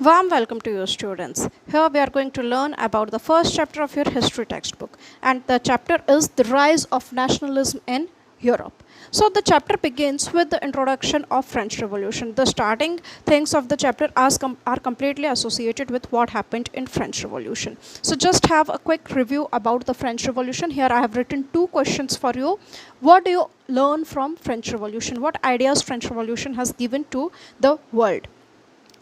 Warm welcome to you students. Here we are going to learn about the first chapter of your history textbook, and the chapter is the rise of nationalism in Europe. So the chapter begins with the introduction of French Revolution. The starting things of the chapter are completely associated with what happened in French Revolution. So just have a quick review about the French Revolution. Here I have written two questions for you. What do you learn from French Revolution? What ideas French Revolution has given to the world?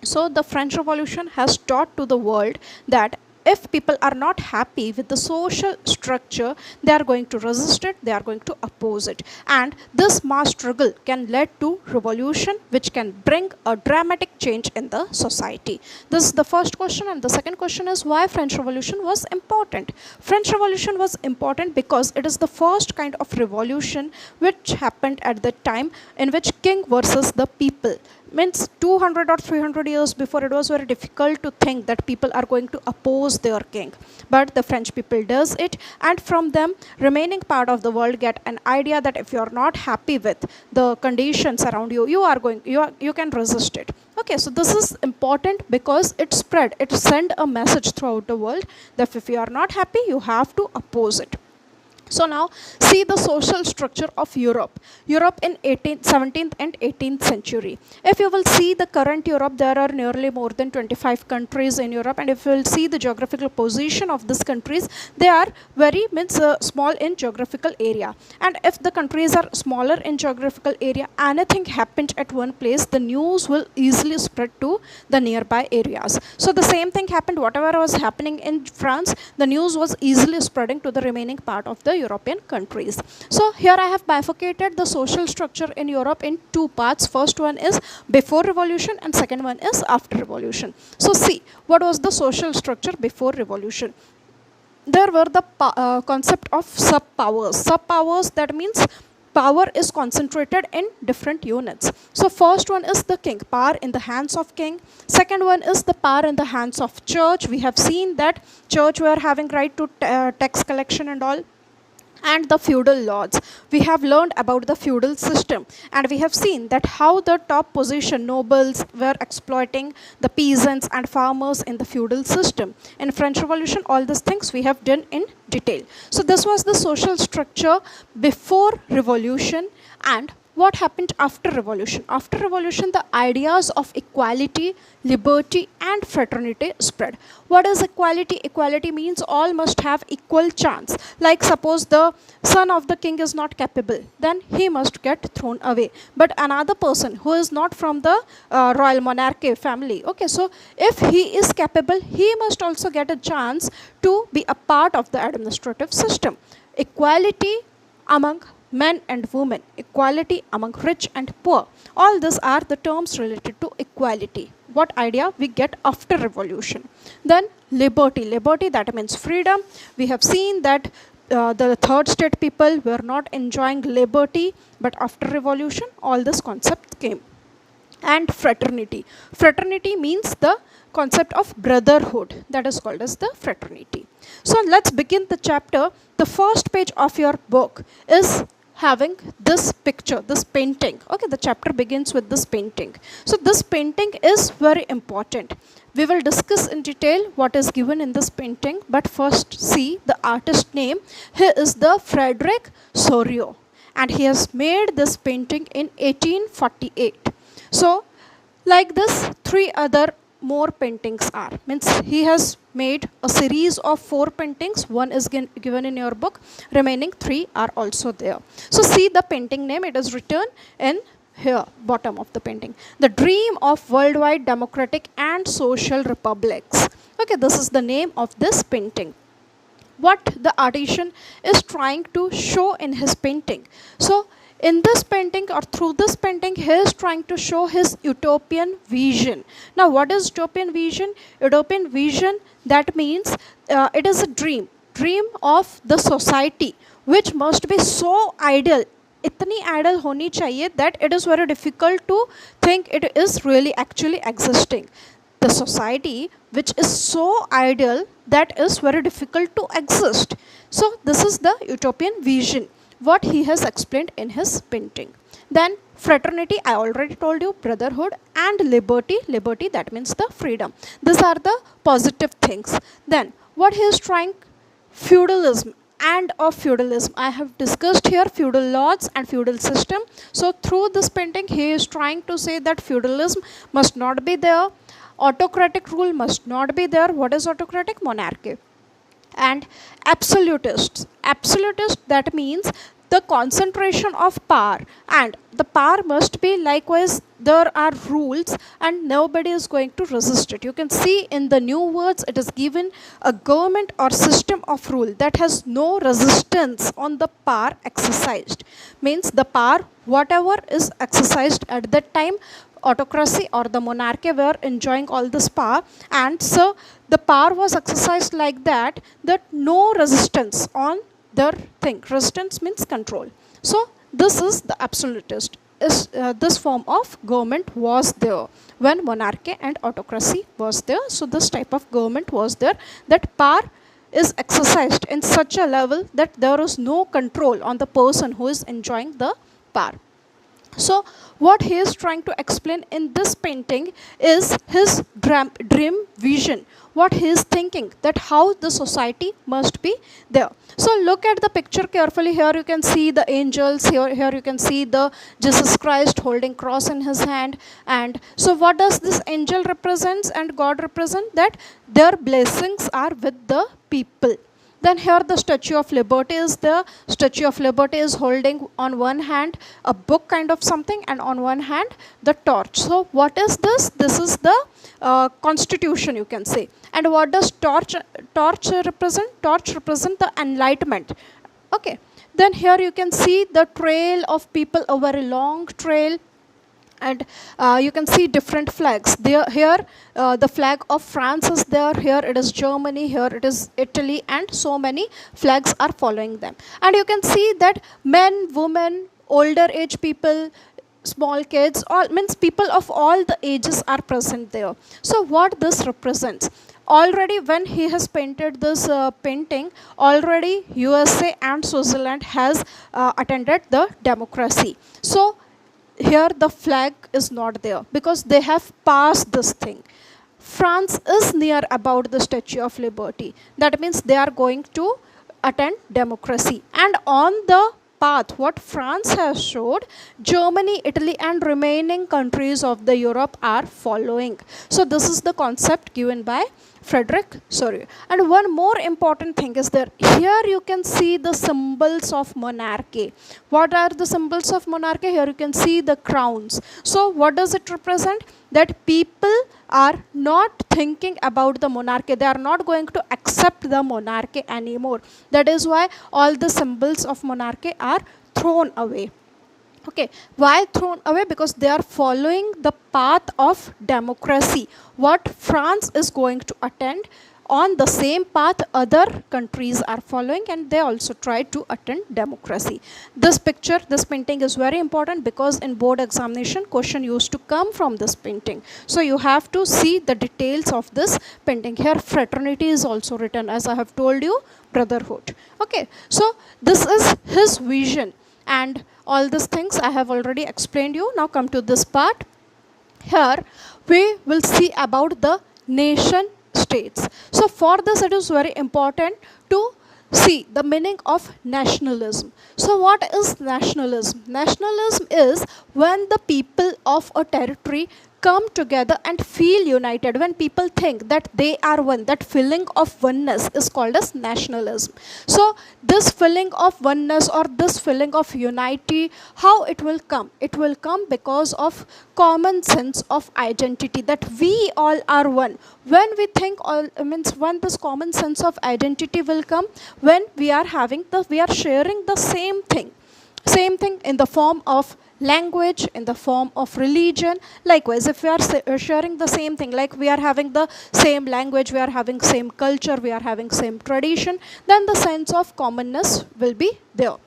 So the French Revolution has taught to the world that if people are not happy with the social structure, they are going to resist it, they are going to oppose it. And this mass struggle can lead to revolution, which can bring a dramatic change in the society. This is the first question, and the second question is why French Revolution was important. French Revolution was important because it is the first kind of revolution which happened at the time in which king versus the people. Means 200 or 300 years before, it was very difficult to think that people are going to oppose their king, but the French people does it, and from them remaining part of the world get an idea that if you are not happy with the conditions around you, you can resist it. Okay, so this is important because it spread, it sent a message throughout the world that if you are not happy, you have to oppose it. So now see the social structure of Europe. Europe in 17th and 18th century. If you will see the current Europe, there are nearly more than 25 countries in Europe, and if you will see the geographical position of these countries, they are very small in geographical area. And if the countries are smaller in geographical area, anything happened at one place, the news will easily spread to the nearby areas. So the same thing happened, whatever was happening in France, the news was easily spreading to the remaining part of the European countries. So here I have bifurcated the social structure in Europe in two parts. First one is before revolution and second one is after revolution. So see, what was the social structure before revolution? There were the concept of sub-powers. Sub-powers, that means power is concentrated in different units. So first one is the king, power in the hands of king. Second one is the power in the hands of church. We have seen that church were having right to tax collection and all. And the feudal lords. We have learned about the feudal system, and we have seen that how the top position nobles were exploiting the peasants and farmers in the feudal system. In French Revolution, all these things we have done in detail. So this was the social structure before revolution. And what happened after revolution? After revolution, the ideas of equality, liberty and fraternity spread. What is equality? Equality means all must have equal chance. Like suppose the son of the king is not capable, then he must get thrown away. But another person who is not from the royal monarchy family, okay, so if he is capable, he must also get a chance to be a part of the administrative system. Equality among men and women, equality among rich and poor. All these are the terms related to equality. What idea we get after revolution? Then liberty. Liberty, that means freedom. We have seen that the third state people were not enjoying liberty, but after revolution, all this concept came. And fraternity. Fraternity means the concept of brotherhood, that is called as the fraternity. So let's begin the chapter. The first page of your book is having this picture, this painting. Okay, the chapter begins with this painting. So this painting is very important. We will discuss in detail what is given in this painting, but first see the artist name. He is the Frederic Soriot, and he has made this painting in 1848. So like this, three other more paintings are, means he has made a series of 4 paintings. One is given in your book, remaining 3 are also there. So see the painting name, it is written in here bottom of the painting. The dream of worldwide democratic and social republics. Okay, this is the name of this painting. What the artisan is trying to show in his painting. So in this painting, or through this painting, he is trying to show his utopian vision. Now what is utopian vision? Utopian vision, that means it is a dream of the society which must be so ideal, इतनी ideal होनी चाहिए that it is very difficult to think it is really actually existing. The society which is so ideal that is very difficult to exist. So this is the utopian vision, what he has explained in his painting. Then Fraternity, I already told you, brotherhood, and liberty. Liberty, that means the freedom. These are the positive things. Then what he is trying, feudalism and of feudalism. I have discussed here feudal laws and feudal system. So through this painting, he is trying to say that feudalism must not be there. Autocratic rule must not be there. What is autocratic? Monarchy. And absolutists. Absolutist, that means the concentration of power, and the power must be likewise, there are rules and nobody is going to resist it. You can see in the new words it is given a government or system of rule that has no resistance on the power exercised. Means the power whatever is exercised at that time, autocracy or the monarchy were enjoying all this power, and so the power was exercised like that, that no resistance on their thing. Resistance means control. So this is the absolutist. This form of government was there when monarchy and autocracy was there. So this type of government was there, that power is exercised in such a level that there is no control on the person who is enjoying the power. So what he is trying to explain in this painting is his dream vision, what he is thinking, that how the society must be there. So look at the picture carefully. Here you can see the angels, here you can see the Jesus Christ holding cross in his hand. And so what does this angel represents and God represent? That their blessings are with the people. Then here the Statue of Liberty is there. Statue of Liberty is holding on one hand a book kind of something, and on one hand the torch. So what is this? This is the constitution, you can say. And what does torch represent? Torch represent the enlightenment. Okay. Then here you can see the trail of people, a very long trail. And you can see different flags there. Here the flag of France is there, here it is Germany, here it is Italy, and so many flags are following them. And you can see that men, women, older age people, small kids, all means people of all the ages are present there. So what this represents, already when he has painted this painting, already USA and Switzerland has attended the democracy. So here the flag is not there because they have passed this thing. France is near about the Statue of Liberty. That means they are going to attend democracy. And on the path what France has showed, Germany, Italy and remaining countries of the Europe are following. So this is the concept given by Frederick Sorry. And one more important thing is there. Here you can see the symbols of monarchy. What are the symbols of monarchy? Here you can see the crowns. So what does it represent? That people are not thinking about the monarchy. They are not going to accept the monarchy anymore. That is why all the symbols of monarchy are thrown away. Okay, why thrown away? Because they are following the path of democracy. What France is going to attend, on the same path other countries are following, and they also try to attend democracy. This picture, this painting is very important because in board examination question used to come from this painting. So you have to see the details of this painting. Here fraternity is also written, as I have told you, brotherhood. Okay, so this is his vision, and all these things I have already explained you. Now come to this part. Here we will see about the nation states. So for this it is very important to see the meaning of nationalism. So what is nationalism? Nationalism is when the people of a territory come together and feel united. When people think that they are one, that feeling of oneness is called as nationalism. So this feeling of oneness or this feeling of unity, how it will come? It will come because of common sense of identity, that we all are one. When we think all means when this common sense of identity will come, when we are sharing the same thing in the form of language, in the form of religion. Likewise, if we are sharing the same thing, like we are having the same language, we are having same culture, we are having same tradition, then the sense of commonness will be there.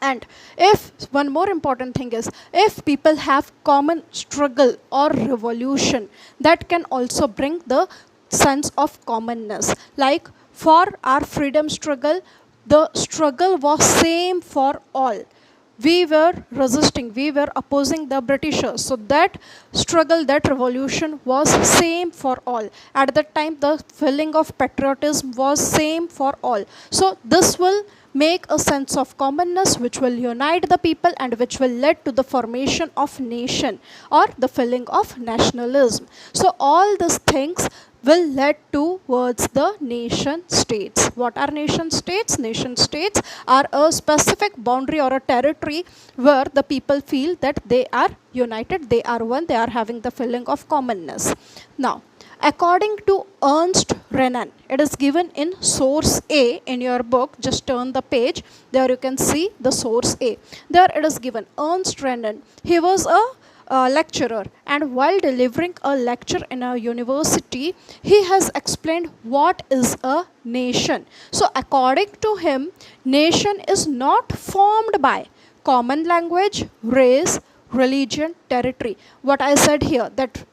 And if one more important thing is, if people have common struggle or revolution, that can also bring the sense of commonness. Like for our freedom struggle, the struggle was same for all. we were resisting, we were opposing the Britishers. So that struggle, that revolution was same for all. At that time, the feeling of patriotism was same for all. So this will make a sense of commonness which will unite the people and which will lead to the formation of nation or the feeling of nationalism. So all these things will lead towards the nation states. What are nation states? Nation states are a specific boundary or a territory where the people feel that they are united, they are one, they are having the feeling of commonness. Now, according to Ernst Renan, it is given in source A in your book. Just turn the page. There you can see the source A. There it is given. Ernst Renan, he was a lecturer, and while delivering a lecture in a university, he has explained what is a nation. So according to him, nation is not formed by common language, race, religion, territory. What I said here, that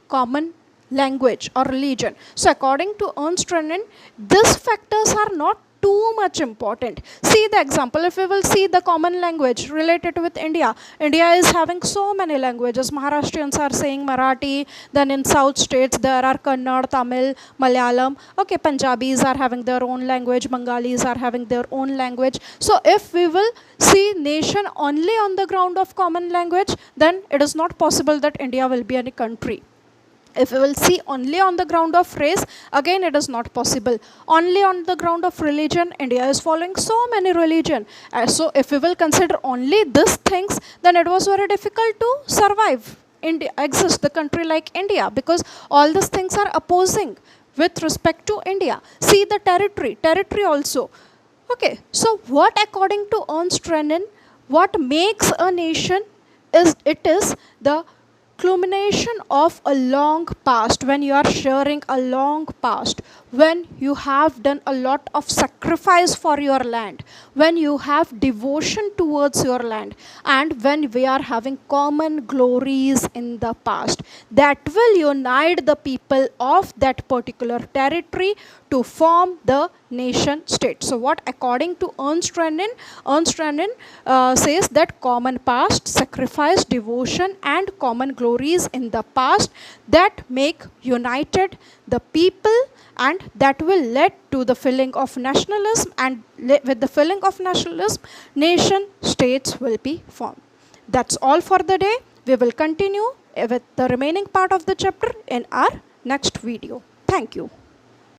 common language or religion. So according to Ernst Renan, these factors are not too much important. See the example, if we will see the common language related with India. India is having so many languages. Maharashtrians are saying Marathi, then in south states there are Kannada, Tamil, Malayalam. Okay, Punjabis are having their own language, Bengalis are having their own language. So if we will see nation only on the ground of common language, then it is not possible that India will be any country. If we will see only on the ground of race, again it is not possible. Only on the ground of religion, India is following so many religion. So if we will consider only these things, then it was very difficult to survive, exist the country like India, because all these things are opposing with respect to India. See the territory also. Okay, so what according to Ernst Renan, what makes a nation is the culmination of a long past. When you are sharing a long past, when you have done a lot of sacrifice for your land, when you have devotion towards your land, and when we are having common glories in the past, that will unite the people of that particular territory to form the nation state. So what according to Ernst Renan says that common past, sacrifice, devotion and common glories in the past, that make united the people, and that will lead to the feeling of nationalism, and with the feeling of nationalism, nation states will be formed. That's all for the day. We will continue with the remaining part of the chapter in our next video. Thank you.